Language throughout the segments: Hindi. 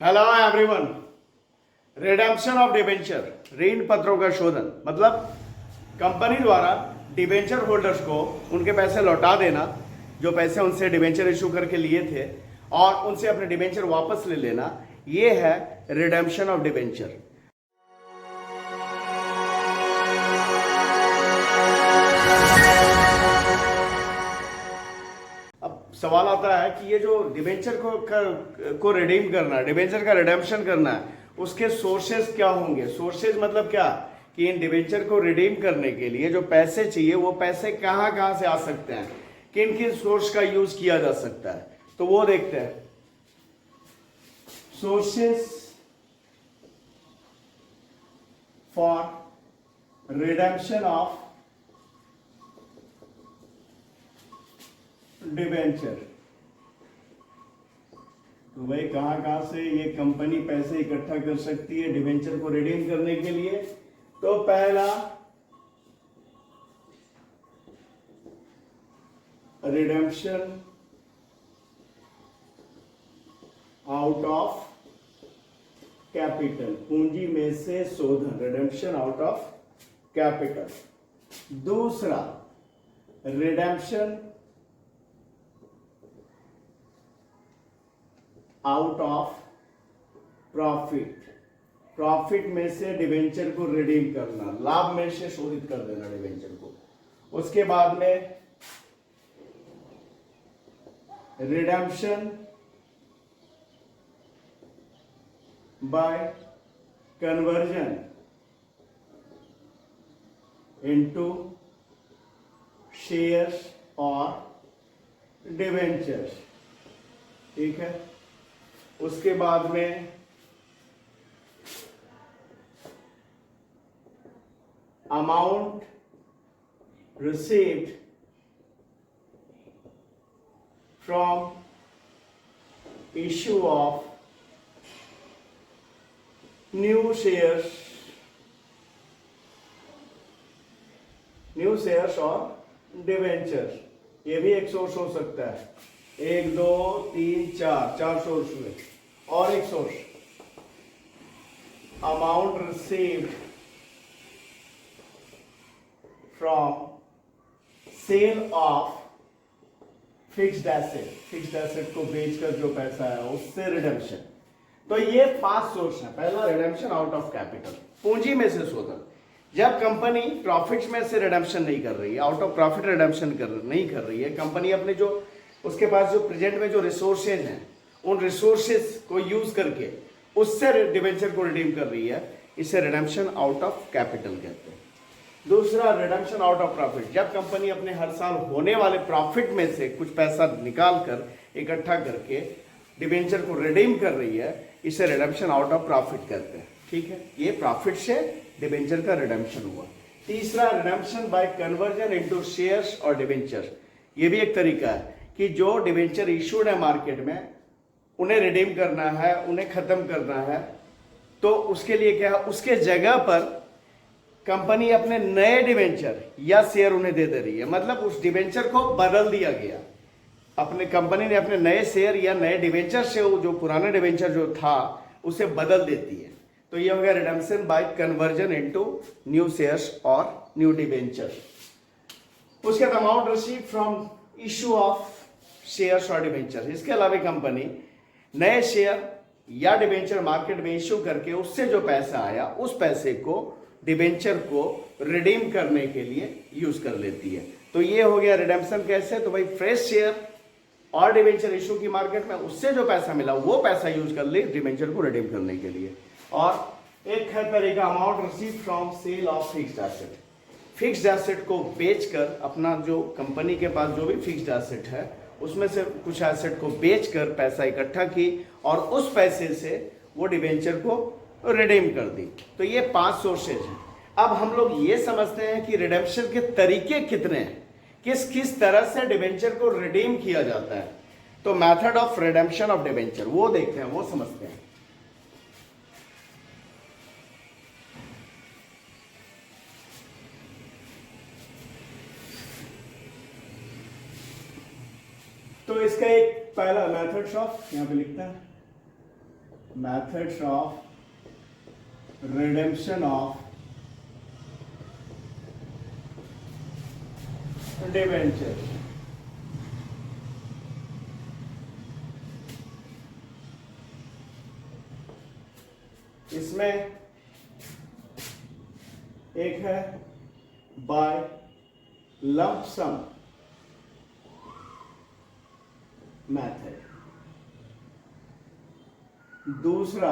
Hello everyone. Redemption of debenture, ऋण पत्रों का शोधन मतलब कंपनी द्वारा डिबेंचर होल्डर्स को उनके पैसे लौटा देना, जो पैसे उनसे डिबेंचर इशू करके लिए थे, और उनसे अपने डिबेंचर वापस ले लेना। ये है रिडेम्पशन ऑफ डिबेंचर। अब सवाल आता है कि ये जो डिबेंचर को रिडीम करना है, डिबेंचर का रिडेम्पशन करना है, उसके सोर्सेज क्या होंगे। सोर्सेज मतलब क्या कि इन डिबेंचर को रिडीम करने के लिए जो पैसे चाहिए वो पैसे कहाँ कहाँ से आ सकते हैं, किन किन सोर्स का यूज किया जा सकता है, तो वो देखते हैं। Sources for redemption of debenture, तो भाई कहां कहां से ये कंपनी पैसे इकट्ठा कर सकती है डिबेंचर को रिडीम करने के लिए। तो पहला, रिडेम्पशन आउट ऑफ कैपिटल, पूंजी में से शोधन, रिडेम्पशन आउट ऑफ कैपिटल। दूसरा, redemption out of profit, profit में से डिबेंचर को रिडीम करना, लाभ में से शोधित कर देना डिबेंचर को। उसके बाद में redemption bye conversion into shares और डिबेंचर्स, ठीक है। उसके बाद में amount received from issue of new shares और डिबेंचर, ये भी एक सोर्स हो सकता है। 1 2 3 4 सोर्स हुए। और एक source, amount received from sale of fixed asset, fixed asset को बेचकर जो पैसा है उससे रिडेम्पशन। तो ये 5 सोर्स है। पहला, रिडेम्पशन आउट ऑफ कैपिटल, पूंजी में से शोधन। जब कंपनी प्रॉफिट्स में से रिडेम्पशन नहीं कर रही है, आउट ऑफ प्रॉफिट रिडेम्पशन नहीं कर रही है, कंपनी अपने जो उसके पास जो प्रेजेंट में जो रिसोर्सेज हैं उन रिसोर्सेज को यूज करके उससे डिबेंचर को रिडीम कर रही है, इसे रिडेम्पशन आउट ऑफ कैपिटल कहते हैं। दूसरा, रिडेम्पशन आउट ऑफ प्रॉफिट, जब कंपनी अपने हर साल होने वाले प्रॉफिट में से कुछ पैसा निकाल कर इकट्ठा करके डिबेंचर को रिडीम कर रही है, इसे रिडेम्पशन आउट ऑफ प्रॉफिट कहते हैं, ठीक है। ये प्रॉफिट से डिबेंचर का रिडेम्पशन हुआ। तीसरा, redemption bye conversion into shares और डिबेंचर, ये भी एक तरीका है कि जो डिबेंचर इशूड है मार्केट में उन्हें रिडीम करना है, उन्हें खत्म करना है, तो उसके लिए क्या है, उसके जगह पर कंपनी अपने नए डिबेंचर या शेयर उन्हें दे रही है। मतलब उस डिबेंचर को बदल दिया गया, अपने कंपनी ने अपने नए शेयर या नए डिबेंचर से वो जो पुराना डिबेंचर जो था उसे बदल देती है। तो ये हो गया redemption bye conversion into new shares और न्यू डिबेंचर। उसके बाद amount receive from issue of shares और डिबेंचर, इसके अलावा कंपनी नए शेयर या डिबेंचर मार्केट में इश्यू करके उससे जो पैसा आया उस पैसे को डिबेंचर को रिडीम करने के लिए यूज कर लेती है। तो ये हो गया रिडेम्पशन। कैसे, तो भाई फ्रेश शेयर और डिबेंचर इशू की मार्केट में, उससे जो पैसा मिला वो पैसा यूज कर ले डिबेंचर को रिडीम करने के लिए। और एक है तरीका, amount receive from sale of fixed asset, fixed asset को बेचकर, अपना जो कंपनी के पास जो भी फिक्स्ड एसेट है उसमें से कुछ एसेट को बेचकर पैसा इकट्ठा की और उस पैसे से वो डिबेंचर को रिडीम कर दी। तो ये 5 सोर्सेज हैं। अब हम लोग ये समझते हैं कि रिडेम्पशन के तरीके कितने हैं, किस किस तरह से डिबेंचर को रिडीम किया जाता है। तो method of redemption of debenture वो देखते हैं, वो समझते हैं। तो इसका एक पहला मेथड्स ऑफ, यहां पे लिखता है methods of redemption of debentures. इसमें एक है बाय लंप सम मेथड, दूसरा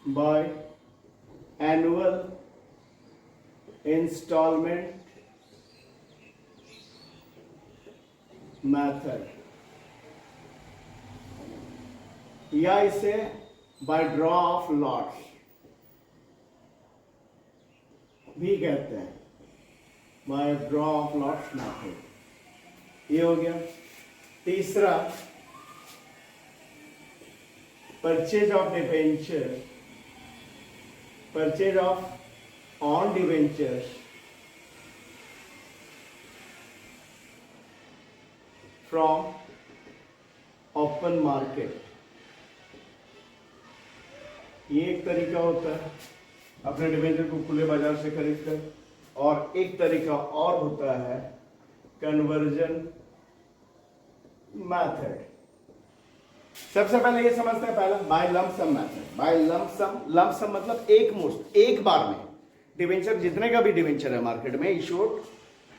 बाय एनुअल इंस्टॉलमेंट मेथड, या इसे बाय ड्रॉ ऑफ लॉट्स भी कहते हैं, by draw of lots method. ये हो गया। तीसरा purchase of debenture, purchase of on debentures from open market. ये एक तरीका होता है अपने डिवेंचर को खुले बाजार से खरीद कर, और एक तरीका और होता है कन्वर्जन मेथड। सबसे पहले ये समझते हैं पहला by lump sum method. By lump sum मतलब एक मुश्त, एक बार में डिवेंचर, जितने का भी डिवेंचर है मार्केट में इशूड,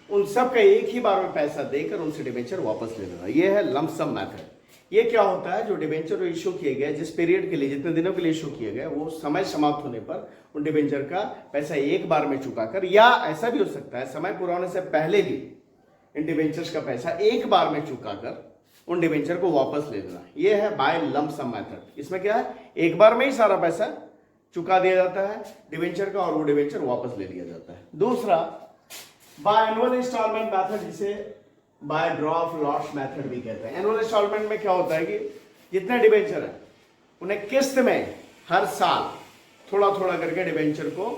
उन सब का एक ही बार में पैसा देकर उनसे डिवेंचर वापस ले लेना, ये है लंप सम मेथड। ये क्या होता है, जो डिवेंचर इशू किए गए, जिस पीरियड के लिए, जितने दिनों के लिए इशू किए गए, वो समय समाप्त होने पर उन डिवेंचर का पैसा एक बार में चुकाकर, या ऐसा भी हो सकता है समय पूरा होने से पहले भी इन डिवेंचर्स का पैसा एक बार में चुकाकर उन डिवेंचर को वापस ले लेना, ये है बाय लंप सम मेथड। इसमें क्या है, एक बार में ही सारा पैसा चुका दिया जाता है डिवेंचर का और वो डिवेंचर वापस ले लिया जाता है। दूसरा बाय एनुअल इंस्टॉलमेंट मेथड, जिसे by draw of lots method भी कहते हैं। एनुअल इंस्टॉलमेंट में क्या होता है कि जितने डिवेंचर है उन्हें किस्त में हर साल थोड़ा थोड़ा करके डिवेंचर को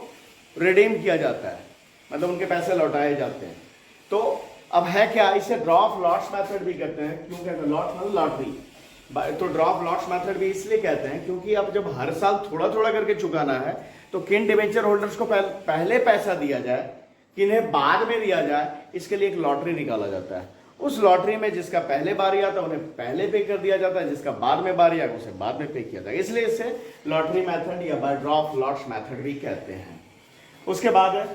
रिडीम किया जाता है, मतलब उनके पैसे लौटाए जाते हैं। तो अब है क्या, इसे ड्रॉ ऑफ लॉट्स मेथड भी कहते हैं। क्यों कहते हैं, लॉट मतलब लॉटरी, तो ड्रॉ ऑफ लॉट्स मेथड भी इसलिए कहते हैं क्योंकि अब जब हर साल थोड़ा थोड़ा करके चुकाना है, तो किन डिवेंचर होल्डर्स को पहले पैसा दिया जाए, किन्हें बाद में दिया जाए, इसके लिए एक लॉटरी निकाला जाता है। उस लॉटरी में जिसका पहले बारी आता है उन्हें पहले पे कर दिया जाता है, जिसका बाद में बारी आता है उसे बाद में पे किया जाता है, इसलिए इसे लॉटरी मेथड या by draw of lots method भी कहते हैं। उसके बाद है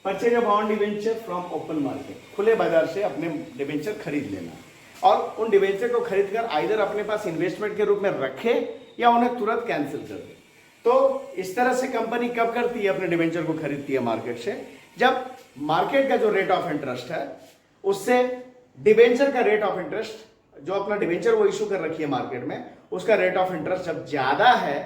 purchase of on debenture from open market, खुले बाजार से अपने डिवेंचर खरीद लेना और उन डिवेंचर को खरीद कर आइदर अपने पास इन्वेस्टमेंट के रूप में रखे या उन्हें तुरंत कैंसिल कर दे। तो इस तरह से कंपनी कब करती है, अपने डिवेंचर को खरीदती है मार्केट से, जब मार्केट का जो रेट ऑफ इंटरेस्ट है उससे डिवेंचर का रेट ऑफ इंटरेस्ट, जो अपना डिवेंचर वो इशू कर रखी है मार्केट में, उसका रेट ऑफ इंटरेस्ट जब ज्यादा है,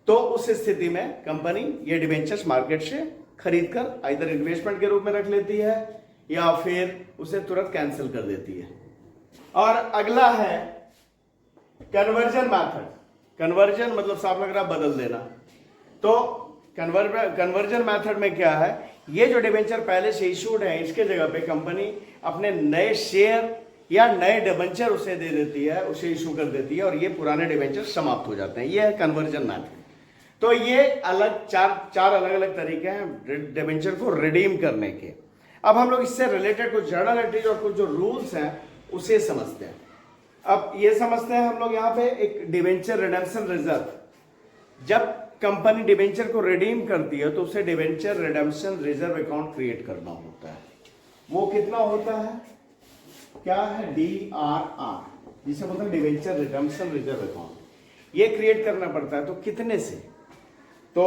तो उस स्थिति में कंपनी ये डिवेंचर्स मार्केट से खरीद कर आइदर इन्वेस्टमेंट के रूप में रख लेती है या फिर उसे तुरंत कैंसिल कर देती है। और अगला है कन्वर्जन मेथड। कन्वर्जन मतलब साफ लग रहा बदल देना। तो कन्वर्जन मेथड में क्या है, ये जो डिवेंचर पहले से इशूड है इसके जगह पे कंपनी अपने नए शेयर या नए डिवेंचर उसे दे देती है, उसे इशू कर देती है और ये पुराने डिवेंचर समाप्त हो जाते हैं। ये है कन्वर्जन मेथड। तो ये अलग चार अलग अलग तरीके हैं डिवेंचर को रिडीम करने के। अब हम लोग इससे रिलेटेड कुछ जर्नल एंट्रीज और कुछ जो रूल्स हैं उसे समझते हैं। अब ये समझते हैं हम लोग यहाँ पे एक डिवेंचर रिडेम्पशन रिजर्व। जब कंपनी डिवेंचर को रिडीम करती है तो उसे debenture redemption reserve account create करना होता है। वो कितना होता है, क्या है, DRR, जिसे बोलते हैं डिवेंचर रिडेम्पशन रिजर्व अकाउंट। ये क्रिएट करना पड़ता है। तो कितने से, तो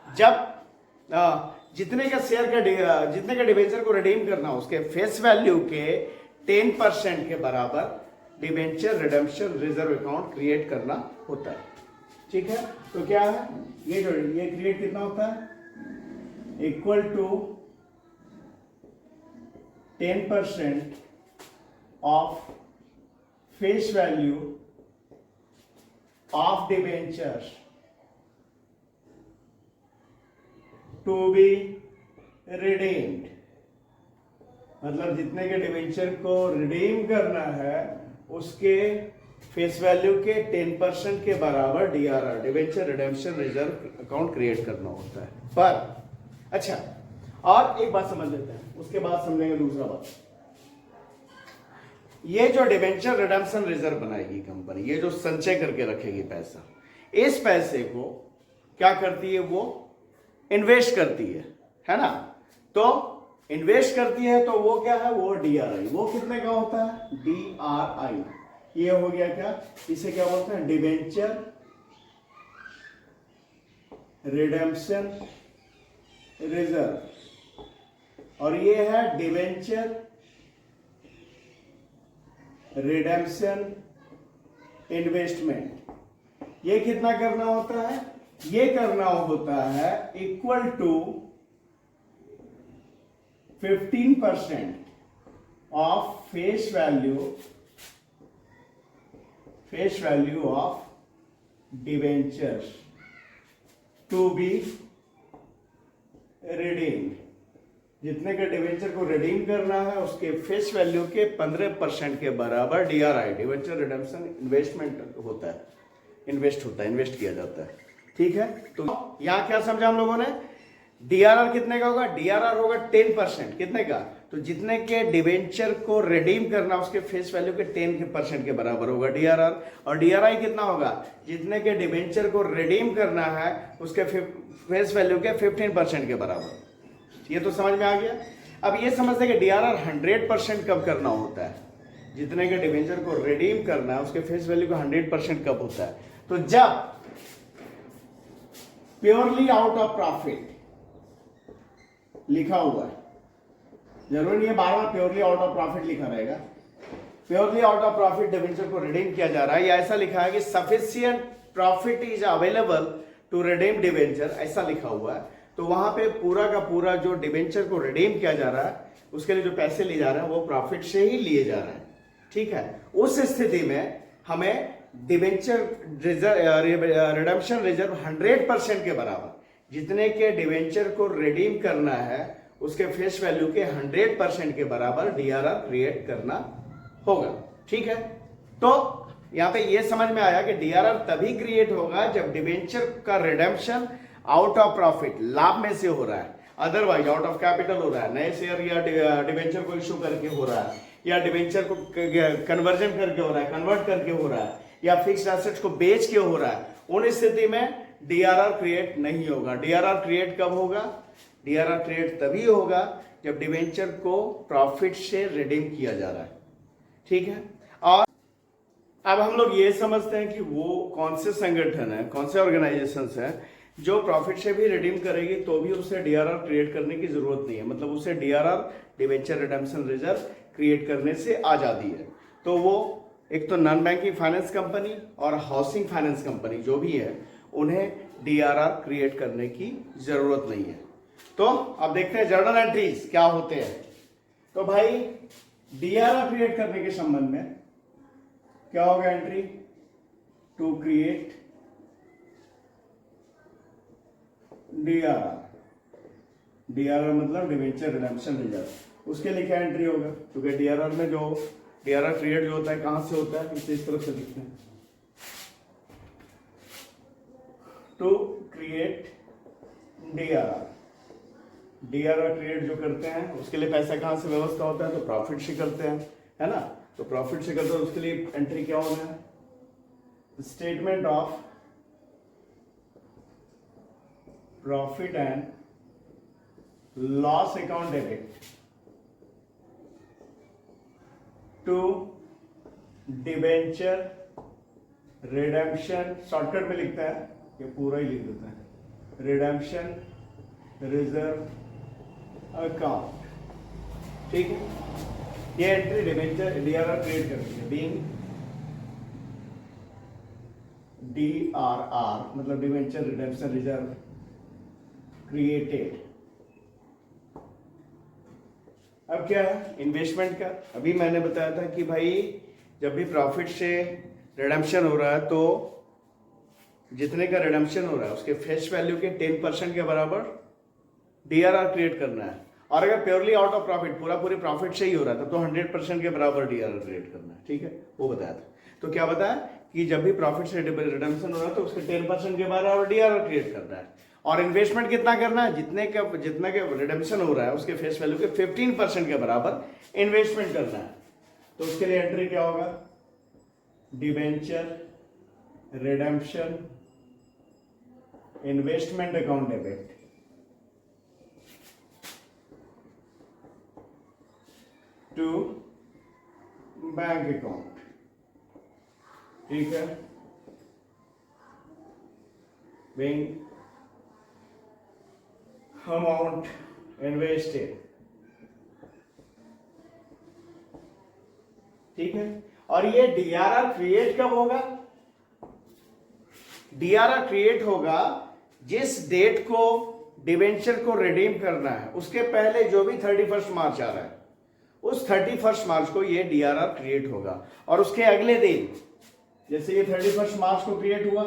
जब जितने का शेयर का जितने का डिवेंचर को रिडीम करना उसके फेस वैल्यू के 10% के बराबर debenture redemption reserve account create करना होता है। ठीक है, तो क्या है ये क्रिएट कितना होता है, equal to 10% of face value of debentures to be redeemed मतलब जितने के डिवेंचर को रिडीम करना है उसके फेस वैल्यू के 10% के बराबर DRR, debenture redemption reserve account create करना होता है। पर अच्छा, और एक बात समझ लेते हैं, उसके बाद समझेंगे दूसरा बात। ये जो डिवेंचर रिडेम्पशन रिजर्व बनाएगी कंपनी, ये जो संचय करके रखेगी पैसा, इस पैसे को क्या करती है, वो इन्वेस्ट करती है ना। तो इन्वेस्ट करती है तो वो क्या है, वो डीआरआई, वो कितने का होता है, डीआरआई। ये हो गया क्या, इसे क्या बोलते हैं, डिवेंचर रिडेम्पशन रिजर्व, और ये है डिवेंचर रिडेम्पशन इन्वेस्टमेंट। ये कितना करना होता है, ये करना होता है equal to 15% of face value of debentures to be redeemed. जितने के डिवेंचर को रिडीम करना है उसके फेस वैल्यू के 15% के बराबर डीआरआई, डिवेंचर रिडेम्पशन इन्वेस्टमेंट होता है, इन्वेस्ट किया जाता है। ठीक है, तो यहां क्या समझा हम लोगों ने, डीआरआर कितने का होगा, डीआरआर होगा 10%, कितने का, तो जितने के डिवेंचर को रिडीम करना उसके फेस वैल्यू के 10% के बराबर होगा डीआरआर, और डीआरआई कितना होगा, जितने के डिवेंचर को रिडीम करना है उसके फेस वैल्यू के 15% के बराबर। ये तो समझ में आ गया। अब ये समझते हैं कि डीआरआर 100% कब करना होता है, जितने के डिवेंचर को रिडीम करना है उसके फेस वैल्यू का 100% कब होता है, तो जब प्योरली आउट ऑफ प्रॉफिट लिखा हुआ है, जरूरी नहीं है बार बार प्योरली आउट ऑफ प्रॉफिट लिखा रहेगा, purely out of profit debenture को रिडीम किया जा रहा है, या ऐसा लिखा है कि sufficient profit is available to redeem debenture, ऐसा लिखा हुआ है, तो वहां पे पूरा का पूरा जो डिवेंचर को रिडीम किया जा रहा है उसके लिए जो पैसे लिए जा रहे हैं वो प्रॉफिट से ही लिए जा रहे हैं। ठीक है, उस स्थिति में हमें डिवेंचर रिडेम्पशन रिजर्व 100% के बराबर, जितने के डिवेंचर को रिडीम करना है उसके फेस वैल्यू के 100% के बराबर डीआरआर क्रिएट करना होगा। ठीक है, तो यहां पे ये समझ में आया कि डीआरआर तभी क्रिएट होगा जब डिवेंचर का रिडेम्पशन आउट ऑफ प्रॉफिट, लाभ में से हो रहा है, अदरवाइज आउट ऑफ कैपिटल हो रहा है, नए शेयर या डिवेंचर को इश्यू करके हो रहा है, या डिवेंचर को कन्वर्जन करके हो रहा है, कन्वर्ट करके हो रहा है, या फिक्स्ड एसेट्स को बेच के हो रहा है, उन स्थिति में डीआरआर क्रिएट नहीं होगा। डीआरआर क्रिएट कब होगा, डीआरआर क्रिएट तभी होगा जब डिवेंचर को प्रॉफिट से रिडीम किया जा रहा है। ठीक है, और अब हम लोग ये समझते हैं कि वो कौन से संगठन है, कौन से ऑर्गेनाइजेशंस हैं जो प्रॉफिट से भी रिडीम करेगी तो भी उसे डीआरआर क्रिएट करने की जरूरत नहीं है, मतलब उसे DRR debenture redemption reserve create करने से आजादी है। तो वो एक तो नॉन बैंकिंग फाइनेंस कंपनी और हाउसिंग फाइनेंस कंपनी जो भी है उन्हें डीआरआर क्रिएट करने की जरूरत नहीं है। तो अब देखते हैं जर्नल एंट्रीज क्या होते हैं। तो भाई डीआरआर क्रिएट करने के संबंध में क्या होगा entry, to create DRR, DRR मतलब डिवेंचर रिडेम्पशन रिजर्व, उसके लिए क्या एंट्री होगा, क्योंकि डीआरआर में जो डीआरआर क्रिएट जो होता है कहां से होता है, इसे इस तरफ से लिखते हैं, to create DRR, DRR create जो करते हैं उसके लिए पैसा कहां से व्यवस्था होता है, तो प्रॉफिट से करते हैं, है ना, तो प्रॉफिट से करते हैं, उसके लिए एंट्री क्या होना है, statement of profit and loss account debit to debenture redemption, shortcut में लिखता है, ये पूरा ही लिख देता है, रिडेम्पशन रिजर्व अकाउंट। ठीक है, ये एंट्री डिवेंचर डीआरआर क्रिएट करती है, बीइंग डीआरआर मतलब डिवेंचर रिडेम्पशन रिजर्व क्रिएटेड। अब क्या है इन्वेस्टमेंट का, अभी मैंने बताया था कि भाई जब भी प्रॉफिट से रिडेम्पशन हो रहा है तो जितने का रिडेम्पशन हो रहा है उसके फेस वैल्यू के 10% के बराबर डीआरआर क्रिएट करना है, और अगर प्योरली आउट ऑफ प्रॉफिट, पूरा पूरी प्रॉफिट से ही हो रहा था, तो 100% के बराबर डीआरआर क्रिएट करना है, ठीक है, वो बताया था। तो क्या बताया कि जब भी प्रॉफिट से रिडम्पशन हो रहा है तो उसके 10% के बराबर डीआरआर क्रिएट करना है, और इन्वेस्टमेंट कितना करना है, जितने के रिडम्पशन हो रहा है उसके फेस वैल्यू के 15% के बराबर इन्वेस्टमेंट करना है। तो उसके लिए एंट्री क्या होगा, debenture redemption investment account debit to bank account, ठीक है, being amount invested, ठीक है। और ये डीआरआर क्रिएट कब होगा, डीआरआर क्रिएट होगा जिस डेट को डिवेंचर को रिडीम करना है उसके पहले जो भी 31 मार्च आ रहा है, उस 31 मार्च को ये डीआरआर क्रिएट होगा। और उसके अगले दिन, जैसे ये 31 मार्च को क्रिएट हुआ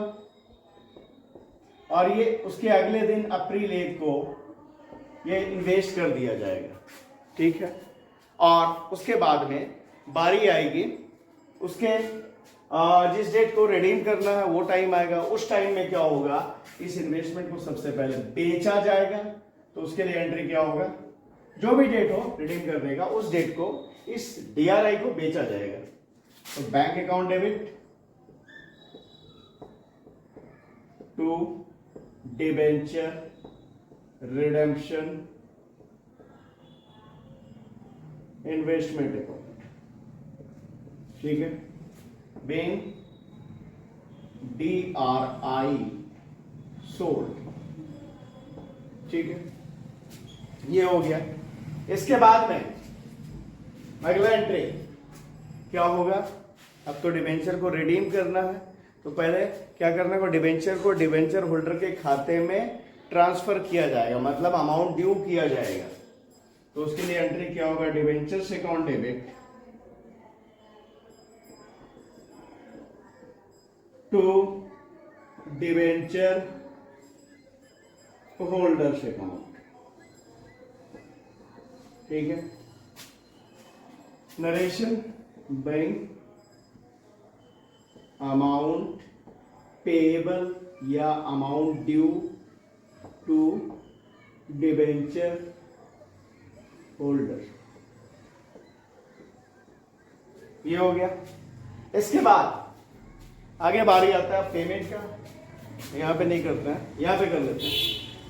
और ये उसके अगले दिन अप्रैल 1 को ये इन्वेस्ट कर दिया जाएगा, ठीक है। और उसके बाद में बारी आएगी उसके जिस डेट को रिडीम करना है वो टाइम आएगा, उस टाइम में क्या होगा, इस इन्वेस्टमेंट को सबसे पहले बेचा जाएगा। तो उसके लिए एंट्री क्या होगा, जो भी डेट हो रिडीम करने का उस डेट को इस डीआरआई को बेचा जाएगा। तो bank account debit to debenture redemption investment account, ठीक है, बीइंग DRI सोल्ड, ठीक है, ये हो गया। इसके बाद में अगला एंट्री क्या होगा, अब तो डिबेंचर को रिडीम करना है, तो पहले क्या करना है, डिबेंचर को डिबेंचर होल्डर के खाते में ट्रांसफर किया जाएगा, मतलब अमाउंट ड्यू किया जाएगा। तो उसके लिए एंट्री क्या होगा, debentures account debit to debenture holders account, ठीक है। नरेशन बैंक अमाउंट पेएबल या amount due to debenture holder, ये हो गया। इसके बाद आगे बारी आता है पेमेंट का, यहां पे नहीं करते हैं, यहां पे कर लेते हैं।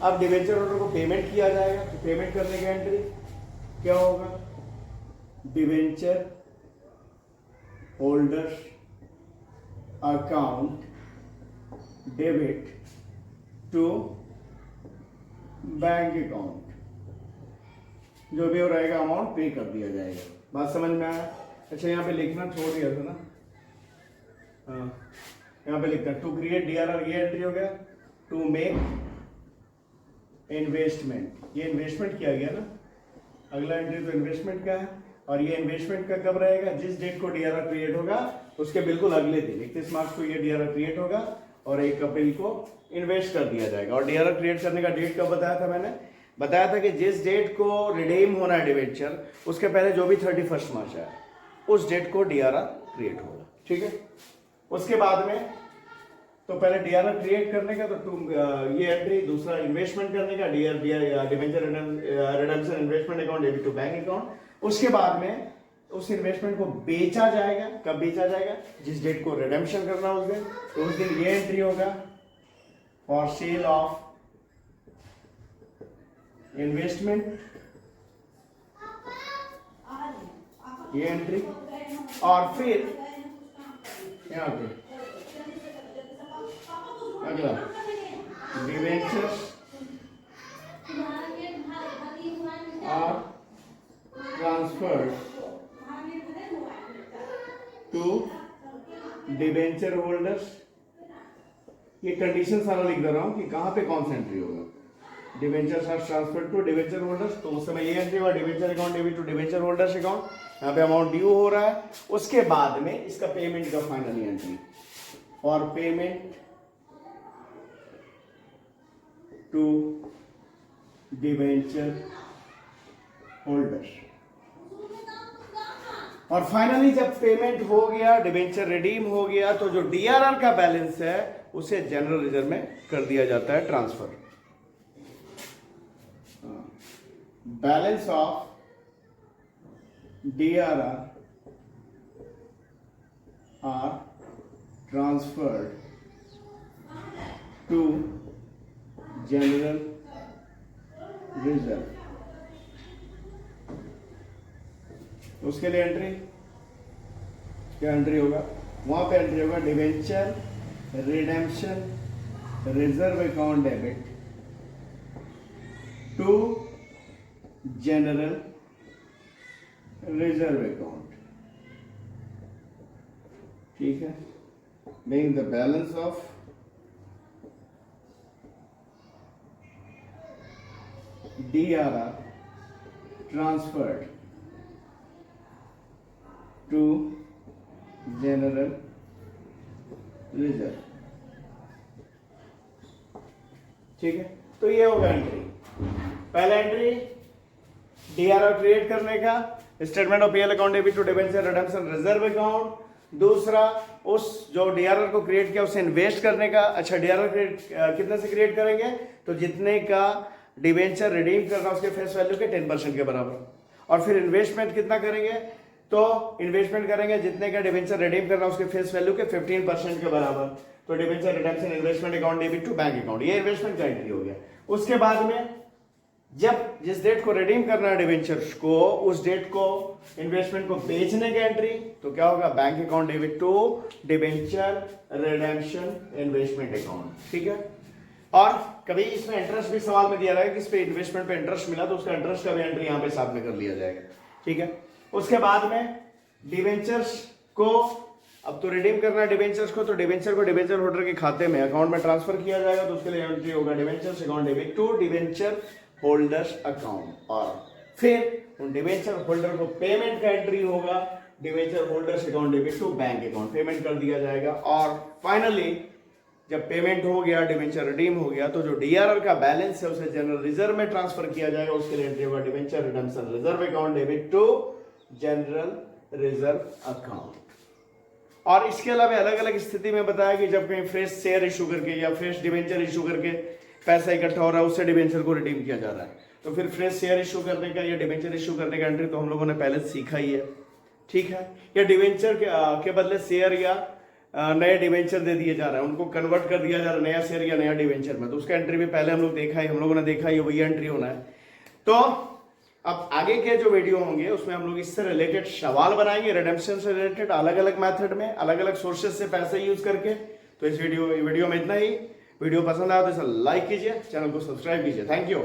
अब डिबेंचर होल्डर को पेमेंट किया जाएगा, तो पेमेंट करने की एंट्री क्या होगा, debenture holder account debit to bank account, जो भी हो रहेगा अमाउंट पे कर दिया जाएगा। बात समझ में आया? अच्छा, यहाँ पे लिखना छोड़ दिया था ना, हाँ, यहाँ पे लिखना टू क्रिएट डीआरआर, ये एंट्री हो गया। टू मेक इन्वेस्टमेंट, ये इन्वेस्टमेंट किया गया ना, अगला एंट्री तो इन्वेस्टमेंट का है। और ये इन्वेस्टमेंट का कब रहेगा, जिस डेट को डीआरआर क्रिएट होगा उसके बिल्कुल अगले दिन 31 मार्च को ये डीआरआर क्रिएट होगा और 1 अप्रैल को इन्वेस्ट कर दिया जाएगा। और डीआरआर क्रिएट करने का डेट कब बताया था, मैंने बताया था कि जिस डेट को रिडीम होना है डिवेंचर उसके पहले जो भी 31 मार्च है उस डेट को डीआरआर क्रिएट होगा, ठीक है। उसके बाद में तो पहले डीआरआर क्रिएट करने का, तो ये एंट्री, दूसरा इन्वेस्टमेंट करने का, debenture redemption investment account debit to bank account. उसके बाद में उस इन्वेस्टमेंट को बेचा जाएगा, कब बेचा जाएगा, जिस डेट को रिडेम्पशन करना उस दिन, तो उस दिन ये एंट्री होगा फॉर सेल ऑफ इन्वेस्टमेंट, ये एंट्री। और फिर यहाँ पे अगला डिवेंचर्स और ट्रांसफर्ड टू डिबेंचर होल्डर्स। ये कंडीशन सारा लिख दे रहा हूं कि कहां पे कौन सा एंट्री होगा, debentures are transferred to debenture holders, तो उस समय ये एंट्री हुआ debenture account debit to debenture holders account, यहाँ पे अमाउंट ड्यू हो रहा है। उसके बाद में इसका पेमेंट का फाइनली एंट्री और पेमेंट टू डिबेंचर होल्डर। और फाइनली जब पेमेंट हो गया, डिबेंचर रिडीम हो गया, तो जो डीआरआर का बैलेंस है उसे जनरल रिजर्व में कर दिया जाता है transfer. Balance of DRR are transferred to general reserve. उसके लिए एंट्री क्या एंट्री होगा, वहां पे एंट्री होगा debenture redemption reserve account debit to general reserve account. ठीक है, being the balance of DRR transferred to general reserve। ठीक है, तो ये होगा एंट्री। पहला एंट्री डीआरआर क्रिएट करने का, statement of PL account debit to debenture redemption reserve account. दूसरा, उस जो डीआरआर को क्रिएट किया उसे इन्वेस्ट करने का। अच्छा, डीआरआर क्रिएट कितने से क्रिएट करेंगे, तो जितने का डिबेंचर रिडीम करना उसके फेस वैल्यू के 10% के बराबर। और फिर इन्वेस्टमेंट कितना करेंगे, तो इन्वेस्टमेंट करेंगे जितने का डिबेंचर रिडीम करना उसके फेस वैल्यू के 15% के बराबर। तो debenture redemption investment account debit to bank account, ये इन्वेस्टमेंट का एंट्री हो गया। उसके बाद में जब जिस डेट को रिडीम करना है डिबेंचर्स को, उस डेट को इन्वेस्टमेंट को बेचने का एंट्री, तो क्या होगा, bank account debit to debenture redemption investment account. ठीक है, और कभी इसमें इंटरेस्ट भी सवाल में दिया रहेगा कि इस पे इन्वेस्टमेंट पे इंटरेस्ट मिला तो उसका इंटरेस्ट का भी एंट्री यहां पे साथ में कर लिया जाएगा। ठीक है, उसके बाद में डिबेंचर्स को अब तो रिडीम करना है डिबेंचर्स को, तो डिबेंचर को डिबेंचर होल्डर के खाते में अकाउंट में ट्रांसफर किया जाएगा, तो उसके लिए एंट्री होगा debentures account debit to debenture holders account. और फिर उन डिबेंचर होल्डर को पेमेंट का एंट्री होगा debenture holders account debit to bank account, payment कर दिया जाएगा। और फाइनली जब पेमेंट हो गया, डिबेंचर रिडीम हो गया, तो जो डीआरआर का बैलेंस है उसे जनरल रिजर्व में ट्रांसफर किया जाएगा, उसके लिए एंट्री होगा debenture redemption reserve account debit to general reserve account. और इसके अलावा अलग अलग स्थिति में बताया कि जब कहीं फ्रेश शेयर इशू करके या फ्रेश डिबेंचर इशू करके पैसा इकट्ठा हो रहा है, उससे डिबेंचर को रिडीम किया जा रहा है, तो फिर फ्रेश शेयर इशू करने का या डिबेंचर इशू करने का एंट्री तो हम लोगों ने पहले सीखा ही है। ठीक है, या डिबेंचर के बदले शेयर या नए डिबेंचर दे दिए जा रहा है, उनको कन्वर्ट कर दिया जा रहा है नया शेयर या नया डिबेंचर में, तो उसका एंट्री भी पहले हम लोगों ने देखा ही, वही एंट्री होना है। तो अब आगे के जो वीडियो होंगे उसमें हम लोग इससे रिलेटेड सवाल बनाएंगे, रिडेम्पशन से रिलेटेड अलग अलग मेथड में, अलग अलग सोर्सेज से पैसे यूज करके। तो इस वीडियो में इतना ही। वीडियो पसंद आया तो इसे लाइक कीजिए, चैनल को सब्सक्राइब कीजिए। Thank you.